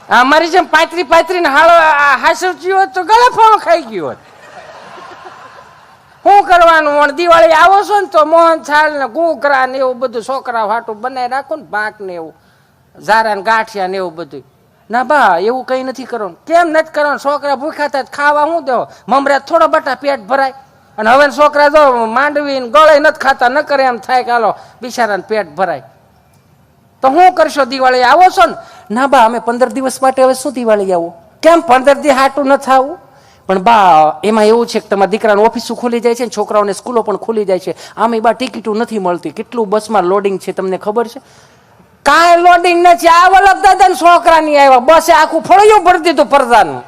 અમારી જેમ પાતરી ને હાલો હાસવચી હોત તો ગળે ફાણો ખાઈ ગયો હોત. શું કરવાનું? દિવાળી આવો છો ને તો મોહન થાળ ને ઘૂઘરા ને એવું બધું છોકરા હાટું બનાવી રાખો ને, પાક ને એવું, ઝારા ને ગાંઠિયા ને એવું બધું. ના બા એવું કઈ નથી કરવાનું. કેમ નથી કરવાનું? છોકરા ભૂખ્યા થાય ખાવા શું દેવો? મમરા થોડા બટા પેટ ભરાય. અને હવે છોકરા જો માંડવી ગળે નથી ખાતા, ન કરે એમ થાય કે હાલો બિચારાને પેટ ભરાય. તો શું કરશો? દિવાળી આવો છો ને? ના બા અમે 15 દિવસ માટે હવે શું દિવાળી આવો? કેમ 15 દી હાટું નથી આવું? પણ બા એમાં એવું છે કે તમારા દીકરાની ઓફિસો ખુલી જાય છે ને છોકરાઓને સ્કૂલો પણ ખુલી જાય છે. આમે બા ટિકિટો નથી મળતી. કેટલું બસમાં લોડિંગ છે તમને ખબર છે? કાંઈ લોડિંગ નથી. આ વલક દાદા છોકરા ની આવ્યા, બસે આખું ફળિયું ભરી દીધું પરદાનું.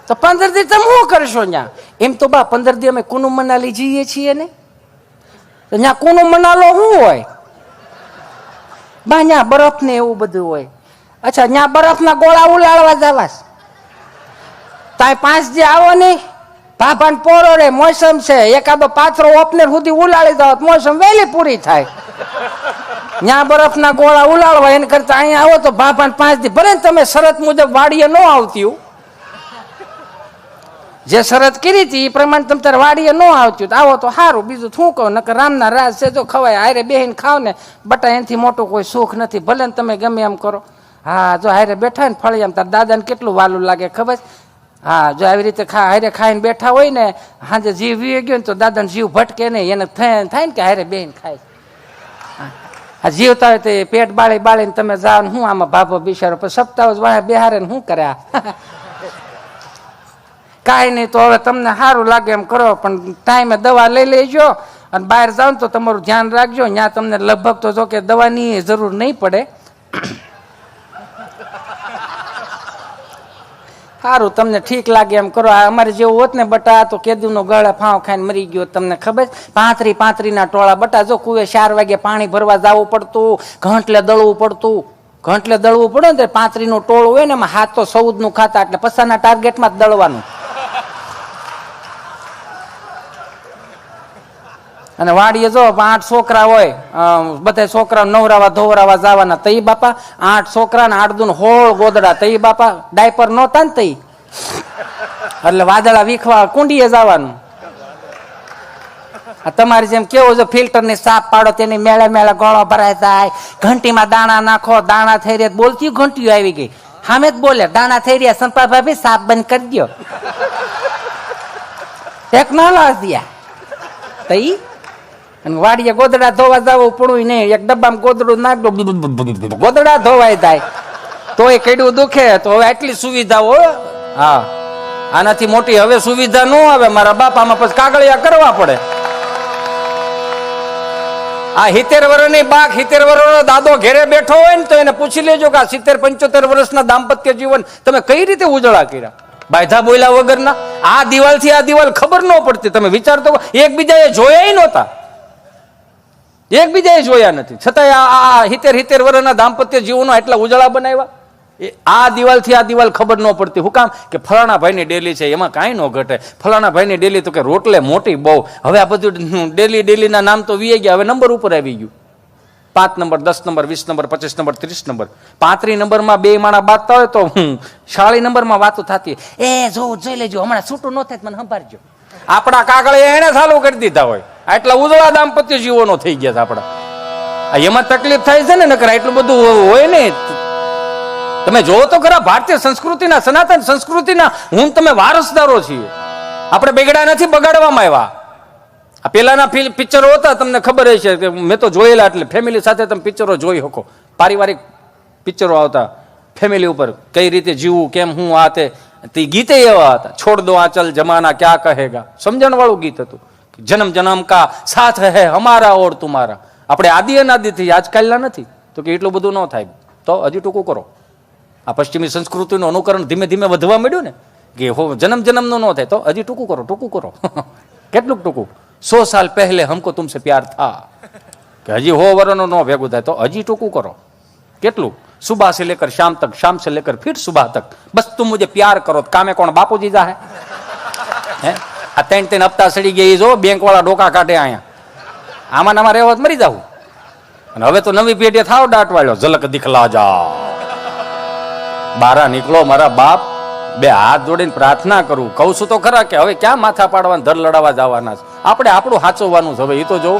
તો 15 દી તમે શું કરશો ત્યાં? એમ તો બા 15 દી અમે કુનુ મનાલી જઈએ છીએ ને, તો ત્યાં કુનુ મનાલો શું હોય બા? ત્યાં બરફ ને એવું બધું હોય. અચ્છા, ત્યાં બરફના ગોળા ઉલાળવા જવા તાય 5 દી આવો નહીં. ભાભાન પોરો રે મોસમ છે, એકાદો પાથરો ઓપનર સુધી ઉલાળી દો, મોસમ વહેલી પૂરી થાય. ત્યાં બરફના ગોળા ઉલાળવા એને કરતા અહીંયા આવો તો ભાભાન 5 દી. ભલે તમે શરત મુજબ વાડીએ ન આવતી, જે શરત કરી હતી એ પ્રમાણે તમે તારે વાડીએ ન આવતી, આવો તો સારું. બીજું શું કહો? નકર રામના રાજ છે, જો ખવાય હારે બેહીને ખાવ ને બટા, એનાથી મોટું કોઈ સુખ નથી. ભલે ને તમે ગમે એમ કરો. હા, જો હારે બેઠા ને ફળી, એમ તાર દાદાને કેટલું વાલું લાગે ખબર? હા, જો આવી રીતે હારે ખાઈને બેઠા હોય ને, સાંજે જીવ વી ગયો ને તો દાદાને જીવ ભટકે નહીં. એને થાય ને કે હારે બેહીને ખાય. હા, જીવતા હોય તો પેટ બાળીને તમે જાઓ ને શું આમાં ભાભો બિચારો પછી સપ્તાહ વાળા બેહારે ને શું કર્યા? કાંઈ નહીં. તો હવે તમને સારું લાગે એમ કરો, પણ ટાઈમે દવા લઈ લેજો. અને બહાર જાઓ ને તો તમારું ધ્યાન રાખજો. ત્યાં તમને લગભગ તો જો કે દવાની જરૂર નહીં પડે. સારું, તમને ઠીક લાગે એમ કરો. અમારે જેવું હોત ને બટા તો કેદુનો ગળે ફાવ ખાઈને મરી ગયો. તમને ખબર? 35 ના ટોળા બટા. જો કુએ 4 વાગે પાણી ભરવા જવું પડતું, ઘંટલે દળવું પડતું. ઘંટલે દળવું પડે ને 35 નું ટોળું હોય ને, એમાં હાથ તો 14 નું ખાતા, એટલે પછાના ટાર્ગેટમાં જ દળવાનું. અને વાડીએ જો 8 છોકરા હોય, બધા છોકરા નવરાવા ધોવરાવા જવાના. તઈ બાપા 8 છોકરા ને 8 દૂન 16 ગોદડા. તઈ બાપા ડાયપર નહોતા ને તઈ, એટલે વાદળા વીખવા કુંડીએ જવાનું. તમારી જેમ કેવું છે ફિલ્ટર ની સાફ પાડો, તેની મેળે મેળે ગળો ભરાય જાય. ઘંટીમાં દાણા નાખો, દાણા થઈ રહ્યા. બોલતી ઘંટીઓ આવી ગઈ, સામે જ બોલે દાણા થઈ રહ્યા. સંપા ભાભી સાફ બંધ કરી દો. ટેકનોલોજી તઈ. અને વાડીએ ગોદડા ધોવા જવું પડવું નહીં. એક ડબ્બામાં ગોદડું નાખ દો, ગોદડા ધોવાય જાય. તો એ કેડું દુખે. તો હવે આટલી સુવિધાઓ. હા, આનાથી મોટી હવે સુવિધા ન આવે મારા બાપામાં. પછી કાગળિયા કરવા પડે. આ 70 વર્ષની બાક 70 વર્ષનો દાદો ઘેરે બેઠો હોય ને તો એને પૂછી લેજો કે આ 70-75 વર્ષના દાંપત્ય જીવન તમે કઈ રીતે ઉજળા કર્યા, બાયધા બોલ્યા વગરના. આ દિવાલ થી આ દિવાલ ખબર ન પડતી. તમે વિચાર તો, એકબીજાએ જોયા નહોતા, એકબીજાએ જોયા નથી, છતાંય આ 70 વર્ષના દાંપત્ય જીવનો એટલા ઉજળા બનાવ્યા. આ દિવાલ થી આ દિવાલ ખબર ન પડતી. હું કામ? કે ફલાણા ભાઈની ડેલી છે, એમાં કાંઈ ન ઘટે. ફલાણા ભાઈની ડેલી તો કે રોટલે મોટી બહુ. હવે આ બધું ડેલી ના નામ તો વી ગયા. હવે નંબર ઉપર આવી ગયું. 5 number, 10 number, 20 number, 25 number, 30 number. 35 નંબરમાં 2 માણા બાંધતા હોય તો 40 નંબરમાં વાતો થતી. જોઈ લેજો, હમણાં છૂટું ન થાય મને સંભાળજો. આપણા કાગળે એને ચાલુ કરી દીધા હોય. આટલા ઉજળા દાંપત્ય જીવનો થઈ ગયા આપડા. એમાં તકલીફ થાય છે ને, નકર એટલું બધું હોય ને. તમે જોવો તો ખરા, ભારતીય સંસ્કૃતિના, સનાતન સંસ્કૃતિના હું તમે વારસદારો છીએ. આપણે બેગડા નથી બગાડવામાં આવ્યા. આ પેલાના પિક્ચરો હતા, તમને ખબર છે કે મેં તો જોયેલા. એટલે ફેમિલી સાથે તમે પિક્ચરો જોઈ શકો. પારિવારિક પિક્ચરો આવતા ફેમિલી ઉપર, કઈ રીતે જીવવું, કેમ હું. આ તે ગીતે એવા હતા. છોડ દો આંચલ જમાના ક્યાં કહેગા, સમજણ વાળું ગીત હતું. જન્મ જન્મ કા સાથ હે હમારા ઓર તુમારા. આપણે આદિ અનાદિથી, આજકાલના નથી. તો કે એટલું બધું ન થાય તો હજી ટૂંકું કરો. આ પશ્ચિમી સંસ્કૃતિનું અનુકરણ ધીમે ધીમે વધવા માંડ્યું ને, કે જન્મ જન્મનું ન થાય તો હજી ટૂંકું કરો, ટૂંકું કરો. કેટલું ટૂંકું? 100 સાલ પહેલે હમકો તુમસે પ્યાર થા. કે હજી 100 વર્ષનો ન ભેગું થાય તો હજી ટૂંકું કરો. કેટલું? સુબહ से लेकर शाम तक, शाम से लेकर फिर सुबह तक, बस तुम मुझे प्यार करो. कामे कौन? बापूजी जा है? આ 3 હપ્તા સડી ગયા જો બેંક વાળા ડોકા કાઢે અહીંયા. આમાં રહેવા મરી જાવ. અને હવે તો નવી પેઢી થાવ દાટ વાળ્યો ઝલક દિખલા જા. બારા નીકળો મારા બાપ, બે હાથ જોડીને પ્રાર્થના કરું. કહું છું તો ખરા કે હવે ક્યાં માથા પાડવાના, ધર લડાવા જવાના છે. આપણે આપણું સાચવવાનું છે. હવે એ તો જો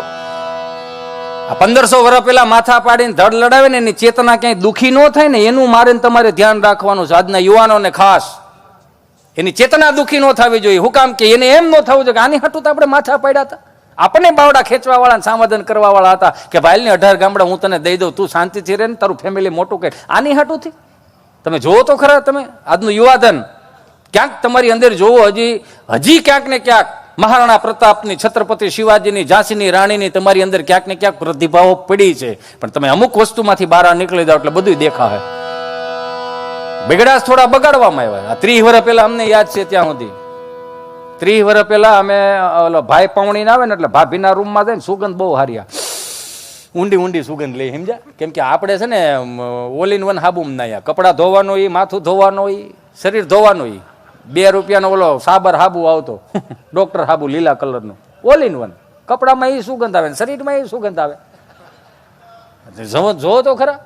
1500 વર્ષ પહેલા માથા પાડીને ધડ લડાવે ને એની ચેતના ક્યાંય દુખી ન થાય ને એનું મારે તમારે ધ્યાન રાખવાનું છે. આજના યુવાનોને ખાસ એની ચેતના દુખી ન થવી જોઈએ. હું કામ કે એને એમ ન થવું જોઈએ કે આની હાટું તો આપણે માથા પાડ્યા હતા. આપણને બાવડા ખેંચવા વાળા સંવાદન કરવા વાળા હતા કે ભાઈ 18 ગામડા હું તને દઈ દઉં, તું શાંતિથી રહે ને તારું ફેમિલી મોટું કરે. આની હાટુંથી તમે જોવો તો ખરા. તમે આજનું યુવાધન ક્યાંક તમારી અંદર જોવો, હજી ક્યાંક ને ક્યાંક મહારાણા પ્રતાપની, છત્રપતિ શિવાજીની, ઝાંસીની રાણીની તમારી અંદર ક્યાંક ને ક્યાંક પ્રતિભાઓ પડી છે. પણ તમે અમુક વસ્તુમાંથી બહાર નીકળી જાઓ એટલે બધું દેખાય. બગડાસ થોડા બગાડવામાં આવ્યા. 30 વર્ષ પહેલા અમને યાદ છે ત્યાં સુધી, 30 વર્ષ પહેલા અમે ભાઈ પાવણીને આવે ને એટલે ભાભીના રૂમમાં જાય ને સુગંધ બહુ હારી, ઊંડી ઊંડી સુગંધ લઈ, સમજ્યા? કેમ કે આપણે છે ને ઓલ ઇન વન હાબુ ના, કપડાં ધોવાનો ઈ, માથું ધોવાનો ઈ, શરીર ધોવાનું ઈ. 2 રૂપિયાનો ઓલો સાબર હાબુ આવતો, ડોક્ટર હાબુ લીલા કલરનો, ઓલ ઇન વન. કપડામાં એ સુગંધ આવે, શરીરમાં એ સુગંધ આવે. જો તો ખરા.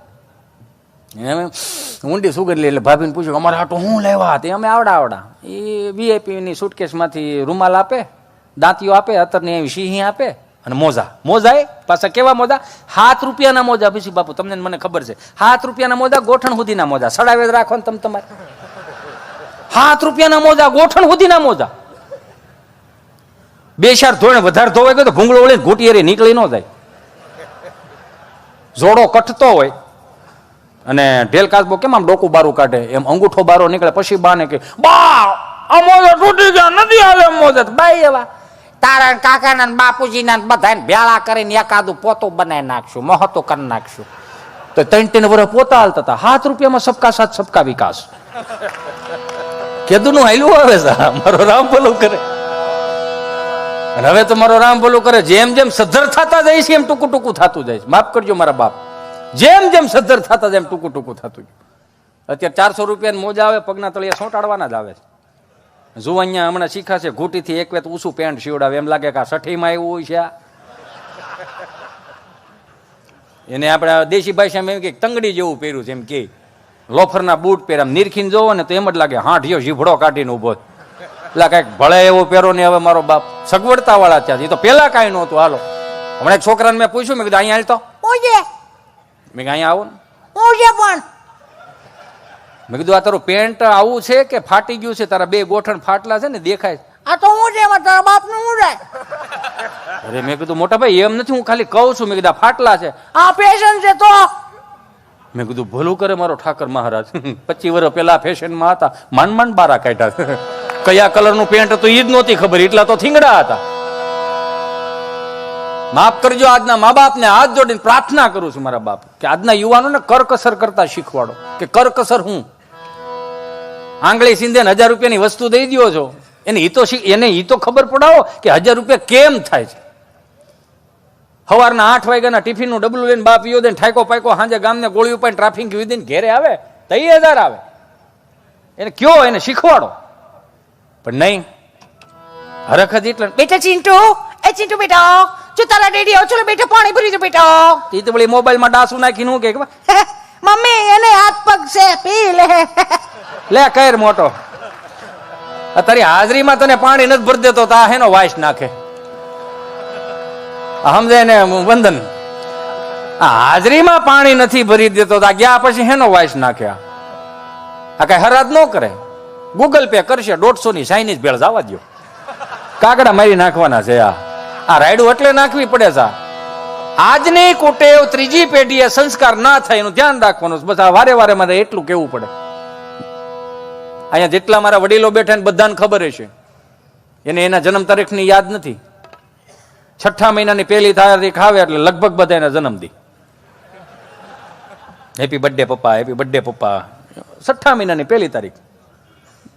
ઊંડી સુગંધ લઈ એટલે ભાભીને પૂછ્યું અમારે હાટું હું લેવા હતી. અમે આવડા એ વીઆઈપીની સુટકેસમાંથી રૂમાલ આપે, દાંતીઓ આપે, અત્યારની એવી સિંહી આપે અને મોજા એ પાછા કેવા મોજા, 7 રૂપિયાના મોજા. ભીસી બાપુ તમને મને ખબર છે, 7 રૂપિયાના મોજા, ગોઠણ સુધીના મોજા. સડાવે જ રાખો ને તમે તમારે. 7 રૂપિયાના મોજા, ગોઠણ સુધીના મોજા. 2 ચાર ધોઈને વધારે ધોવાય ગયો તો ભૂંગળો વળીને ઘૂંટી નીકળી ન જાય. જોડો કઠતો હોય અને ઢેલ કાચબો કેમ આમ ડોકું બારું કાઢે એમ અંગૂઠો બારો નીકળે. પછી બાને કે બા આ મોજા તૂટી ગયા, નથી આવે મોજા. બાઈ એવા તારા કાકાના બાપુજીના બધાને ભેળા કરીને એકાદું પોતું બનાવી નાખશું, મહત્વ કરી નાખશું. તો 3 વર્ષ પોતા હાલતા હતા. 7 રૂપિયામાં સબકા સાથ સબકા વિકાસ. કેદું નું હાલ્યું આવે છે. મારો રામ ભલું કરે. અને હવે તો મારો રામ ભલું કરે. જેમ જેમ સદ્ધર થતા જાય છે એમ ટૂંકું ટૂંકું થતું જાય છે. માફ કરજો મારા બાપ. જેમ જેમ સદ્ધર થતા જાય એમ ટૂંકું ટૂંકું થતું. અત્યારે 400 રૂપિયા મોજા આવે, પગના તળિયા સોંટાડવાના જ આવે છે. જુઓ અહીંયા હમણાં શીખાશે, ઘૂંટીથી એક વેત ઊંચું પેન્ટ સીવડાવે, એમ લાગે કે આ 60માં એવું હોય છે. એને આપણે દેશી ભાષામાં એમ કે તંગડી જેવું પહેર્યું છે, એમ કે લોફરના બૂટ પહેર્યા. નિરખીને જોવો ને તો એમ જ લાગે હાંઠિયો જીભડો કાઢીને ઉભો. એટલે કઈક ભળે એવો પહેરો ને. હવે મારો બાપ સગવડતા વાળા ત્યાં. એ તો પેલા કાંઈ નહોતું. હાલો હમણાં એક છોકરાને મેં પૂછ્યું, મેં કીધું અહીંયા હાલ તો મેં અહીંયા આવો ને. પણ મેં કીધું આ તારું પેન્ટ આવું છે કે ફાટી ગયું છે? તારા 2 ગોઠણ ફાટલા છે ને દેખાય. આ તો હું છે તારા બાપનું હું જાય. અરે મેં કીધું મોટા ભાઈ એમ નથી, હું ખાલી કહું છું. મેં કીધું ફાટલા છે. આ ફેશન છે તો. મેં કીધું ભલું કરે મારો ઠાકર મહારાજ. 25 વર્ષ પહેલા ફેશનમાં હતા, માંડ બારા કાઢ્યા. કયા કલરનું પેન્ટ હતું એ જ નહોતી ખબર, એટલા તો થીંગડા હતા. માફ કરજો. આજના મા બાપને હાથ જોડીને પ્રાર્થના કરું છું મારા બાપ કે આજના યુવાનોને કરકસર કરતા શીખવાડો કે કરકસર હું. આંગળી સીંધે 1000 રૂપિયાની વસ્તુ દઈ દો છો, એને ઈ તો ખબર પડાવો કે 1000 રૂપિયા કેમ થાય છે. સવારના 8 વાગ્યાના ટિફિનનું ડબલું લઈને બાપ યો દે, ઠાકો પાકો સાંજે ગામને ગોળી ઉપાડીને ટ્રાફિક દઈને ઘેરે આવે તો 1000 આવે. એને કયો, એને શીખવાડો. પણ નહીં, હરખત એટલે બેટા ચિંટુ, એ ચિંટુ બેટા જો તારા ડેડી આવ, ચલો બેટા પાણી ભરી દો બેટા. ઈ તો વળી મોબાઈલમાં ડાસું નાખીને હું કે મમ્મી એને હાથ પગ છે પી લે. લે કર મોટો, તારી હાજરીમાં તને પાણી નથી ભરી દેતો તો આ હેનો વાઇસ નાખે. સમજે ને વંદન, આ હાજરીમાં પાણી નથી ભરી દેતો તો ગયા પછી હેનો વાઇસ નાખે. આ કઈ હરાજ ન કરે. ગૂગલ પે કરશે 150 ની ચાઇનીઝ ભેળ જવા દો, કાકડા મારી નાખવાના છે. આ રાયડું એટલે નાખવી પડે છે. આજની કુટેવ 3જી પેઢીએ સંસ્કાર ના થાય એનું ધ્યાન રાખવાનું. બસ આ વારે વારે મારે એટલું કેવું પડે. અહીંયા જેટલા મારા વડીલો બેઠા ને બધાને ખબર હશે, એને એના જન્મ તારીખની યાદ નથી. 6 મહિનાની પહેલી તારીખ આવે એટલે લગભગ બધા એના જન્મદી. હેપી બર્થડે પપ્પા, હેપી બર્થડે પપ્પા. 6 મહિનાની પહેલી તારીખ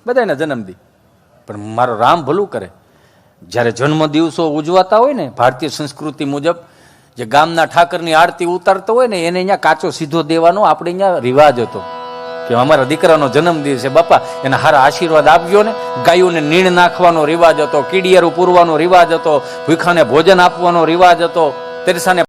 બધા એના જન્મદી. પણ મારો રામ ભલું કરે, જ્યારે જન્મ દિવસો ઉજવાતા હોય ને ભારતીય સંસ્કૃતિ મુજબ, જે ગામના ઠાકરની આરતી ઉતારતો હોય ને એને અહીંયા કાચો સીધો દેવાનો આપણે અહીંયા રિવાજ હતો કે અમારા દીકરાનો જન્મદિવસ છે બાપા, એના હારા આશીર્વાદ આપજો ને. ગાયોને નીણ નાખવાનો રિવાજ હતો, કીડિયારું પૂરવાનો રિવાજ હતો, ભૂખાને ભોજન આપવાનો રિવાજ હતો, તેરસાને